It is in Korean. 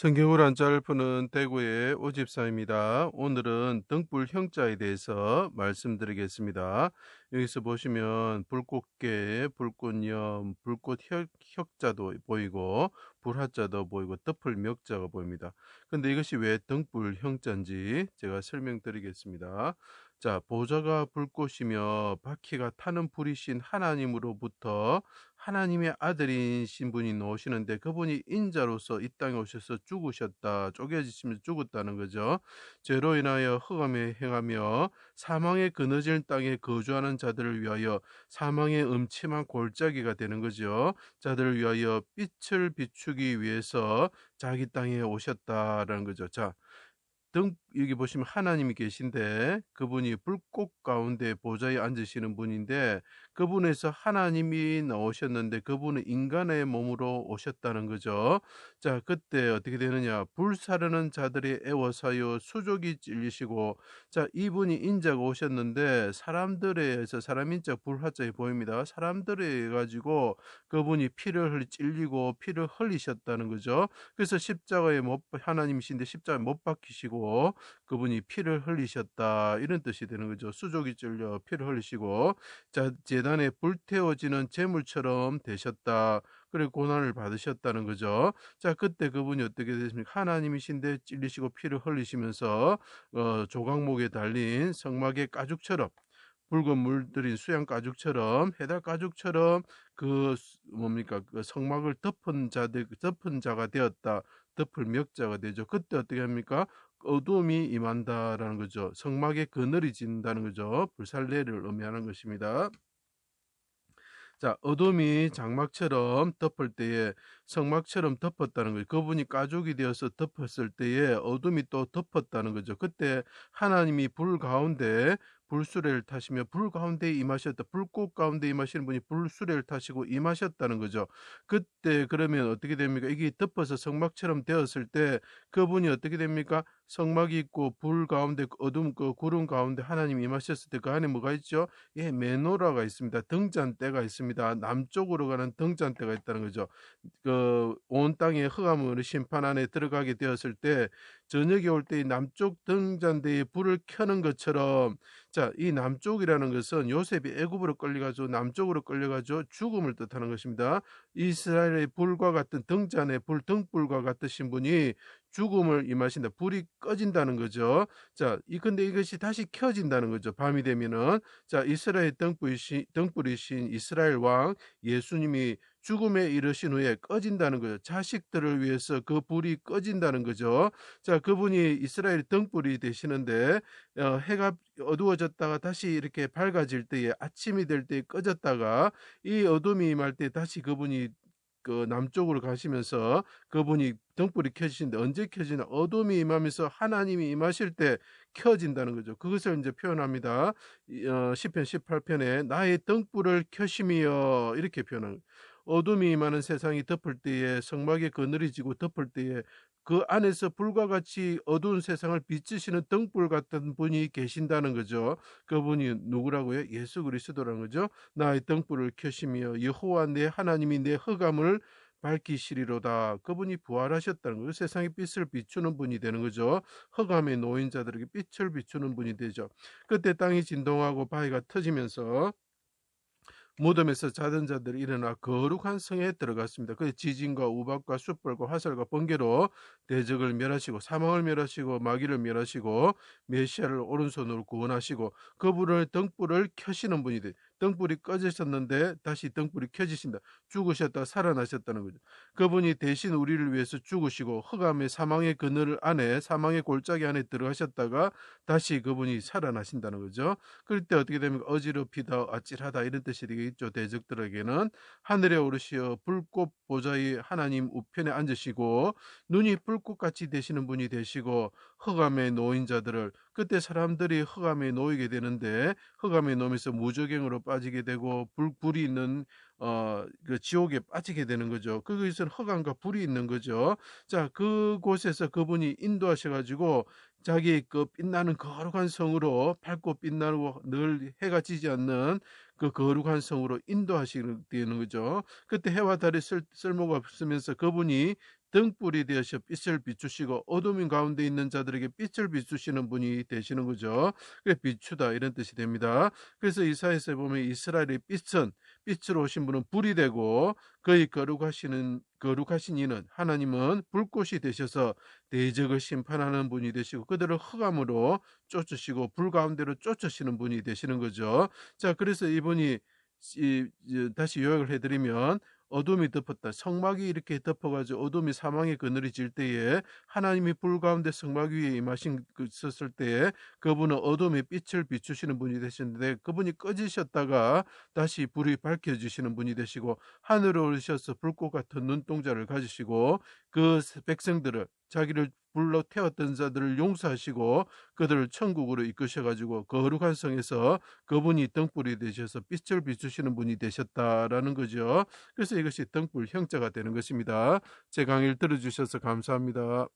성경을 한자를 푸는 대구의 오집사입니다. 오늘은 등불 형자에 대해서 말씀드리겠습니다. 여기서 보시면 불꽃게, 불꽃염, 불꽃 혁자도 보이고 불화자도 보이고 덮을 멱자가 보입니다. 근데 이것이 왜 등불 형자인지 제가 설명드리겠습니다. 자, 보좌가 불꽃이며 바퀴가 타는 불이신 하나님으로부터 하나님의 아들이신 분이 나오시는데 그분이 인자로서 이 땅에 오셔서 죽으셨다. 쪼개지시면서 죽었다는 거죠. 죄로 인하여 흑암에 행하며 사망의 그늘진 땅에 거주하는 자들을 위하여 사망의 음침한 골짜기가 되는 거죠. 자들을 위하여 빛을 비추기 위해서 자기 땅에 오셨다라는 거죠. 자, 여기 보시면 하나님이 계신데 그분이 불꽃 가운데 보좌에 앉으시는 분인데 그분에서 하나님이 나오셨는데 그분은 인간의 몸으로 오셨다는 거죠. 자, 그때 어떻게 되느냐? 불사르는 자들이 애워사여 수족이 찔리시고, 자, 이분이 인자가 오셨는데 사람들에 의해서 사람 인자 불화자에 보입니다. 사람들에 의해 가지고 그분이 피를 찔리고 피를 흘리셨다는 거죠. 그래서 십자가에 하나님이신데 십자가에 못 박히시고 그분이 피를 흘리셨다 이런 뜻이 되는 거죠. 수족이 찔려 피를 흘리시고 자 제단에 불태워지는 제물처럼 되셨다. 그리고 고난을 받으셨다는 거죠. 자 그때 그분이 어떻게 되십니까? 하나님이신데 찔리시고 피를 흘리시면서 조각목에 달린 성막의 가죽처럼 붉은 물들인 수양 가죽처럼 해달 가죽처럼 뭡니까 그 성막을 덮은 자가 되었다. 덮을 멱자가 되죠. 그때 어떻게 합니까? 어둠이 임한다라는 거죠. 성막의 그늘이 진다는 거죠. 불살레를 의미하는 것입니다. 자, 어둠이 장막처럼 덮을 때에 성막처럼 덮었다는 거죠. 그분이 가죽이 되어서 덮었을 때에 어둠이 또 덮었다는 거죠. 그때 하나님이 불 가운데 불수레를 타시며 불 가운데 임하셨다. 불꽃 가운데 임하시는 분이 불수레를 타시고 임하셨다는 거죠. 그때 그러면 어떻게 됩니까? 이게 덮어서 성막처럼 되었을 때 그분이 어떻게 됩니까? 성막이 있고 불 가운데 어둠 그 구름 가운데 하나님이 임하셨을 때 그 안에 뭐가 있죠? 예, 메노라가 있습니다. 등잔대가 있습니다. 남쪽으로 가는 등잔대가 있다는 거죠. 그 온 땅의 흑암으로 심판 안에 들어가게 되었을 때 저녁이 올 때 이 남쪽 등잔대에 불을 켜는 것처럼 자, 이 남쪽이라는 것은 요셉이 애굽으로 끌려가지고 남쪽으로 끌려가지고 죽음을 뜻하는 것입니다. 이스라엘의 불과 같은 등잔의 불 등불과 같으신 분이 죽음을 임하신다. 불이 꺼진다는 거죠. 자, 근데 이것이 다시 켜진다는 거죠. 밤이 되면은 자, 이스라엘 등불이신 이스라엘 왕 예수님이 죽음에 이르신 후에 꺼진다는 거죠. 자식들을 위해서 그 불이 꺼진다는 거죠. 자, 그분이 이스라엘 등불이 되시는데 해가 어두워졌다가 다시 이렇게 밝아질 때에 아침이 될 때에 꺼졌다가 이 어둠이 임할 때 다시 그분이 그 남쪽으로 가시면서 그분이 등불이 켜지신데 언제 켜지나 어둠이 임하면서 하나님이 임하실 때 켜진다는 거죠. 그것을 이제 표현합니다. 시편 18편에 나의 등불을 켜심이여 이렇게 표현합니다. 어둠이 임하는 세상이 덮을 때에 성막의 그늘이 지고 덮을 때에 그 안에서 불과 같이 어두운 세상을 비추시는 등불 같은 분이 계신다는 거죠. 그분이 누구라고요? 예수 그리스도라는 거죠. 나의 등불을 켜시며 여호와 내 하나님이 내 흑암을 밝히시리로다. 그분이 부활하셨다는 거예요. 세상의 빛을 비추는 분이 되는 거죠. 흑암의 노인 자들에게 빛을 비추는 분이 되죠. 그때 땅이 진동하고 바위가 터지면서 무덤에서 자던 자들이 일어나 거룩한 성에 들어갔습니다. 그 지진과 우박과 숯불과 화살과 번개로 대적을 멸하시고 사망을 멸하시고 마귀를 멸하시고 메시아를 오른손으로 구원하시고 그분을 등불을 켜시는 분이 돼. 등불이 꺼지셨는데 다시 등불이 켜지신다. 죽으셨다 살아나셨다는 거죠. 그분이 대신 우리를 위해서 죽으시고 흑암의 사망의 그늘 안에 사망의 골짜기 안에 들어가셨다가 다시 그분이 살아나신다는 거죠. 그럴 때 어떻게 됩니까? 어지럽히다 아찔하다 이런 뜻이 되겠죠. 대적들에게는 하늘에 오르시어 불꽃 보좌의 하나님 우편에 앉으시고 눈이 불꽃같이 되시는 분이 되시고 흑암의 노인 자들을 그때 사람들이 흑암에 놓이게 되는데 흑암에 놓이면서 무저갱으로 빠지게 되고 불이 있는 그 지옥에 빠지게 되는 거죠. 그것은 흑암과 불이 있는 거죠. 자, 그곳에서 그분이 인도하셔가지고 자기 그 빛나는 거룩한 성으로 밝고 빛나고 늘 해가 지지 않는 그 거룩한 성으로 인도하시는 되는 거죠. 그때 해와 달이 쓸모가 없으면서 그분이 등불이 되어서 빛을 비추시고 어둠인 가운데 있는 자들에게 빛을 비추시는 분이 되시는 거죠. 그게 비추다 이런 뜻이 됩니다. 그래서 이사야서에 보면 이스라엘의 빛은, 빛으로 오신 분은 불이 되고 그의 거룩하신 이는, 하나님은 불꽃이 되셔서 대적을 심판하는 분이 되시고 그들을 흑암으로 쫓으시고 불 가운데로 쫓으시는 분이 되시는 거죠. 자, 그래서 이분이 다시 요약을 해드리면, 어둠이 덮었다. 성막이 이렇게 덮어가지고 어둠이 사망의 그늘이 질 때에 하나님이 불 가운데 성막 위에 임하셨을 때에 그분은 어둠의 빛을 비추시는 분이 되시는데, 그분이 꺼지셨다가 다시 불이 밝혀지시는 분이 되시고 하늘을 오르셔서 불꽃 같은 눈동자를 가지시고 그 백성들을, 자기를 불러 태웠던 자들을 용서하시고 그들을 천국으로 이끄셔가지고 거룩한 성에서 그분이 등불이 되셔서 빛을 비추시는 분이 되셨다라는 거죠. 그래서 이것이 등불 형자가 되는 것입니다. 제 강의를 들어주셔서 감사합니다.